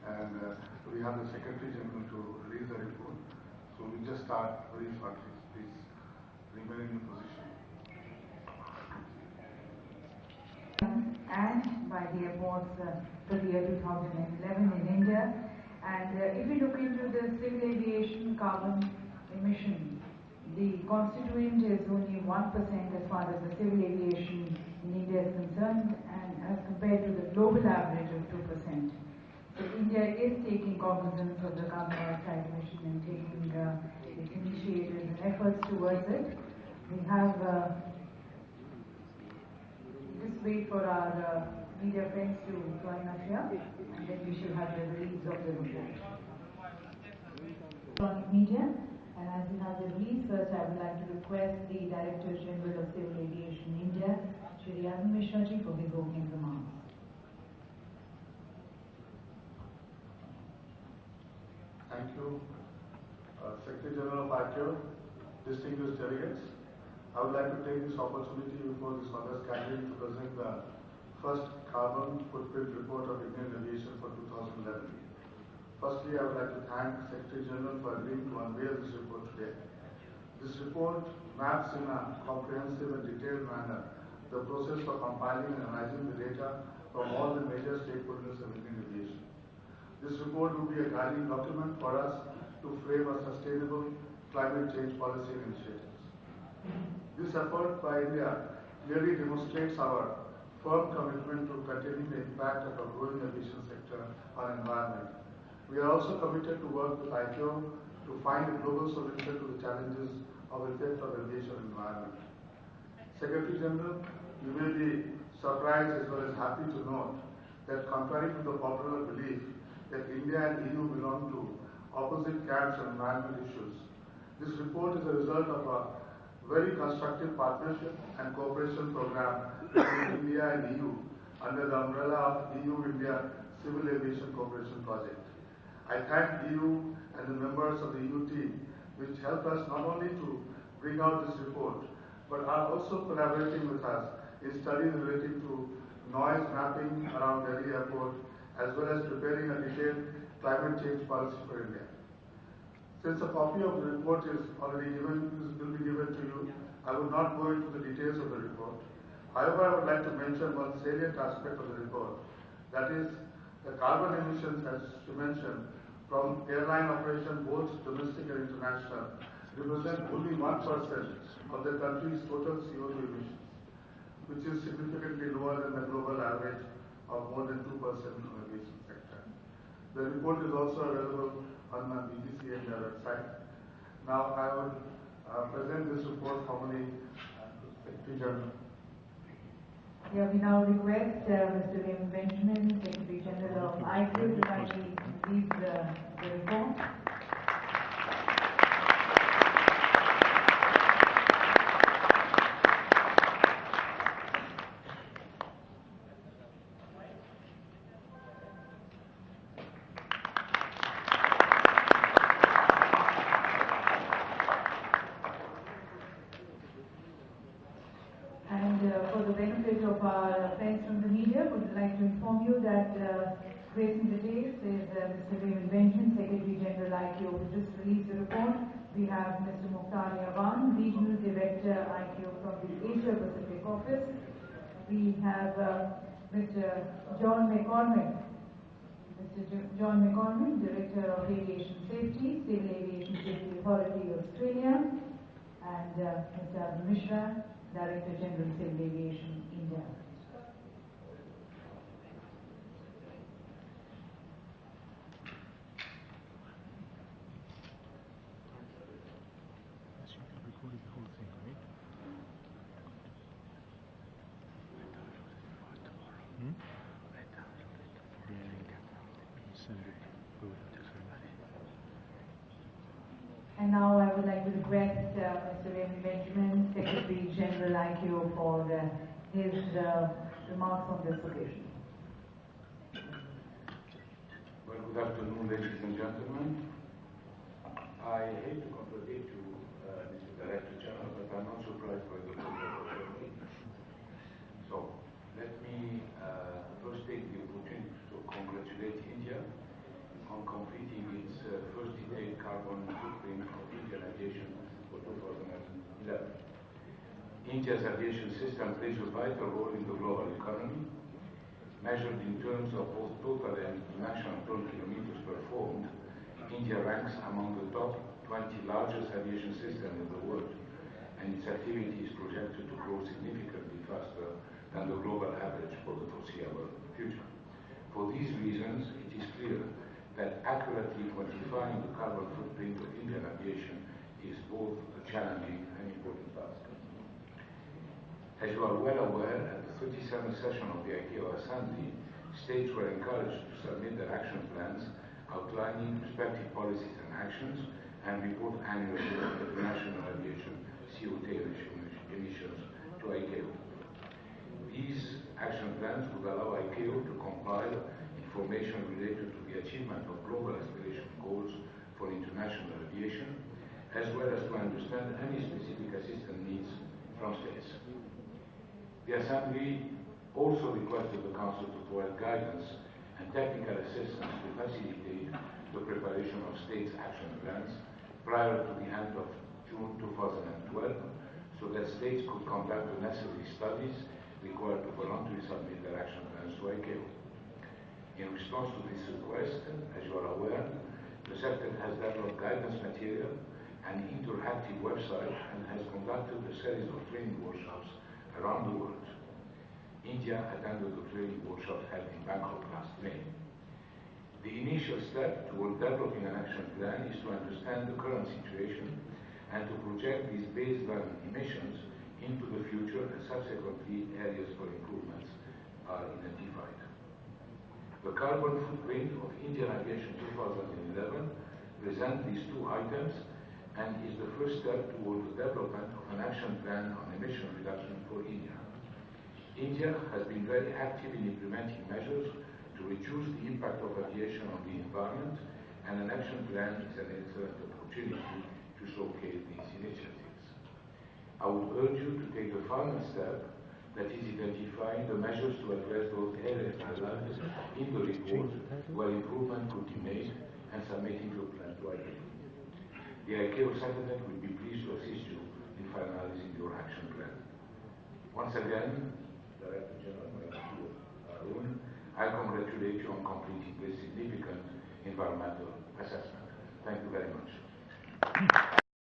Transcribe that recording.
and we have the Secretary General to release the report. So we just start very shortly. Please remain in your position. And by the airports for the year 2011 in India. And if we look into the civil aviation carbon emission, the constituent is only 1% as far as the civil aviation in India is concerned, and as compared to the global average of 2%. So India is taking cognizance of the carbon dioxide emission and taking its initiatives and efforts towards it. We have just wait for our media friends to join us here, and then we should have the release of the report. Electronic media, and as we have the release, first I would like to request the Director General of Civil Aviation India, Shri Aviation, for his opening remarks. Thank you, Secretary General of ICAO, distinguished delegates. I would like to take this opportunity before this August gathering to present the first carbon footprint report of Indian aviation for 2011. Firstly, I would like to thank Secretary General for agreeing to unveil this report today. This report maps in a comprehensive and detailed manner the process for compiling and analyzing the data from all the major stakeholders of Indian aviation. This report will be a guiding document for us to frame a sustainable climate change policy and initiatives. This effort by India clearly demonstrates our firm commitment to containing the impact of a growing aviation sector on environment. We are also committed to work with ICAO to find a global solution to the challenges of effect of aviation environment. Secretary General, you may be surprised as well as happy to note that contrary to the popular belief that India and EU belong to opposite camps on environment issues, this report is a result of a very constructive partnership and cooperation program between India and EU under the umbrella of EU-India Civil Aviation Cooperation Project. I thank EU and the members of the EU team, which helped us not only to bring out this report, but are also collaborating with us in studies relating to noise mapping around Delhi Airport, as well as preparing a detailed climate change policy for India. Since a copy of the report is already will be given to you, I will not go into the details of the report. However, I would like to mention one salient aspect of the report, that is, the carbon emissions, as you mentioned, from airline operation, both domestic and international, represent only 1% of the country's total CO2 emissions, which is significantly lower than the global average of more than 2% from the aviation sector. The report is also available on the BBC India website. Now I will present this report formally to Secretary General. Yeah, we now request Mr. Raymond Benjamin, Secretary General of ICAO, to kindly release the report. For the benefit of our friends from the media, we would like to inform you that gracing the dais is Mr. Raymond Benjamin, Secretary General ICAO, who just released the report. We have Mr. Mukhtar Yavan, Regional Director ICAO from the Asia Pacific Office. We have Mr. John McCormick, Director of Aviation Safety, Civil Aviation Safety Authority of Australia, and Mr. Arun Mishra, Director General Civil Aviation India. And now I would like to request Mr. Raymond Benjamin, Secretary General ICAO, for his remarks on this occasion. Well, good afternoon, ladies and gentlemen. I hate to contradict you, Mr. Director General, but I'm not surprised by the proposal. So, let me first take the opportunity to congratulate India India's aviation system plays a vital role in the global economy, measured in terms of both total and international toll kilometers performed. India ranks among the top 20 largest aviation systems in the world, and its activity is projected to grow significantly faster than the global average for the foreseeable future. For these reasons, it is clear that accurately quantifying the carbon footprint of Indian aviation is both a challenging and important task. As you are well aware, at the 37th session of the ICAO Assembly, states were encouraged to submit their action plans outlining respective policies and actions and report annually on international aviation CO2 emissions to ICAO. These action plans would allow ICAO to compile information related to the achievement of global aspiration goals for international aviation, as well as to understand any specific assistance needs from states. The Assembly also requested the Council to provide guidance and technical assistance to facilitate the preparation of states' action plans prior to the end of June 2012, so that states could conduct the necessary studies required to voluntarily submit their action plans to ICAO. In response to this request, as you are aware, the Secretary has developed guidance material and interactive website and has conducted a series of training workshops around the world. India attended the training workshop held in Bangkok last May. The initial step toward developing an action plan is to understand the current situation and to project these baseline emissions into the future, and subsequently areas for improvements are identified. The carbon footprint of Indian aviation 2011 presents these two items and is the first step toward the development of an action plan on emission reduction for India. India has been very active in implementing measures to reduce the impact of aviation on the environment, and an action plan is an excellent opportunity to showcase these initiatives. I would urge you to take the final step, that is identifying the measures to address those areas highlighted in the report where improvement could be made and submitting the plan to ICAO. The ICAO Secretary will be pleased to assist you in finalizing your action plan. Once again, Director General Arun, I congratulate you on completing this significant environmental assessment. Thank you very much.